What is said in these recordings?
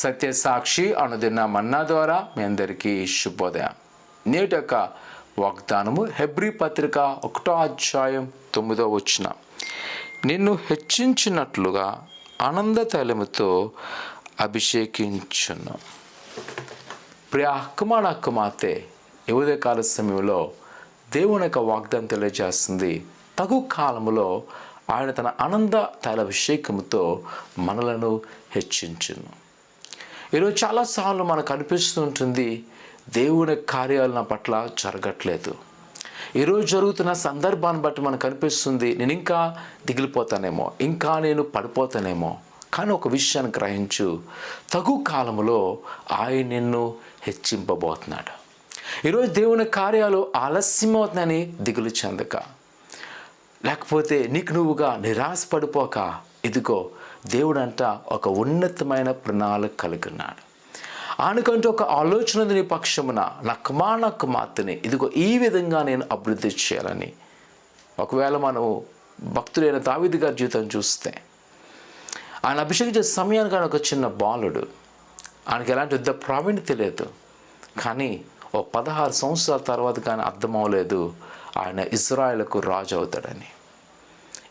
సత్యసాక్షి అనుదిన మన్నా ద్వారా మీ అందరికీ శుభోదయం. నేటి యొక్క వాగ్దానము హెబ్రీ పత్రిక 1:9 నిన్ను హెచ్చించినట్లుగా ఆనంద తైలముతో అభిషేకించును. ప్రియ కుమార కుమార్తె, ఈ ఉదయకాల సమయంలో దేవుని యొక్క వాగ్దానం తెలియజేస్తుంది. తగు కాలములో ఆయన తన ఆనంద తైలాభిషేకముతో మనలను హెచ్చించును. ఈరోజు చాలాసార్లు మనకు అనిపిస్తూ ఉంటుంది, దేవుని కార్యాలు నా పట్ల జరగట్లేదు. ఈరోజు జరుగుతున్న సందర్భాన్ని బట్టి మనకు అనిపిస్తుంది, నేను ఇంకా దిగిలిపోతానేమో, ఇంకా నేను పడిపోతానేమో. కానీ ఒక విషయాన్ని గ్రహించు, తగు కాలములో ఆయన నిన్ను హెచ్చింపబోతున్నాడు. ఈరోజు దేవుని కార్యాలు ఆలస్యమవుతుందని దిగులు చెందక, లేకపోతే నీకు నువ్వుగా నిరాశపడిపోక, ఇదిగో దేవుడంట ఒక ఉన్నతమైన ప్రణాళిక కలిగి ఉన్నాడు. ఆయనకంటూ ఒక ఆలోచన నీ పక్షమున, నా కుమార్తెని ఇదిగో ఈ విధంగా నేను అభివృద్ధి చేయాలని. ఒకవేళ మనము భక్తుడైన దావీదు గారి జీవితం చూస్తే, ఆయన అభిషేకించే సమయానికి ఆయన ఒక చిన్న బాలుడు, ఆయనకి ఎలాంటి యుద్ధ ప్రావీణ్యత లేదు. కానీ ఓ 16 సంవత్సరాల తర్వాత కానీ అర్థం అవ్వలేదు ఆయన ఇజ్రాయేలుకు రాజు అవుతాడని.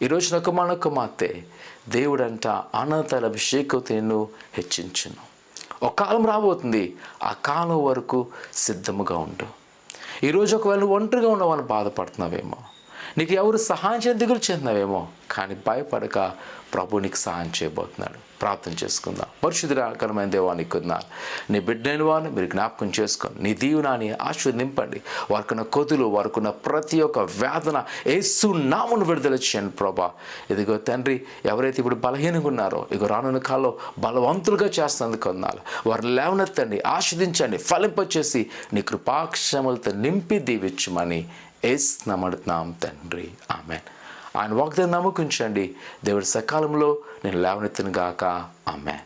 ఈరోజు నా కుమార్తె, దేవుడంట ఆనంద అభిషేకంతో నిన్ను హెచ్చించును. ఒక కాలం రాబోతుంది, ఆ కాలం వరకు సిద్ధముగా ఉండు. ఈరోజు ఒకవేళ నువ్వు ఒంటరిగా ఉన్నవాళ్ళు బాధపడుతున్నావేమో, నీకు ఎవరు సహాయం చేయ దిగులు చెందినావేమో, కానీ భయపడక ప్రభు నీకు సహాయం చేయబోతున్నాడు. ప్రార్థన చేసుకుందాం. పరిశుద్ధమైన దేవానికి కొందాం. నీ బిడ్డైన వారిని మీరు జ్ఞాపకం చేసుకొని నీ దీవెనని ఆశీర్వదింపండి. వారికున్న కొదులు, వారికున్న ప్రతి ఒక్క వేదన యేసు నామమున విడుదల చేయండి ప్రభా. ఇదిగో తండ్రి, ఎవరైతే ఇప్పుడు బలహీనంగా ఉన్నారో, ఇగో రానున్న కాలంలో బలవంతులుగా చేస్తున్నందుకు కొందాలు. వారిని లేవనెత్తండి, ఆశీర్వదించండి, ఫలింపచేసి నీ కృపాక్షములతో నింపి దీవించమని యేసు నామమున తండ్రి, ఆమేన్. ఆయన వాగ్దానం నమ్మకించండి. దేవుడి సకాలంలో నేను లేవనెత్తును గాక. ఆమేన్.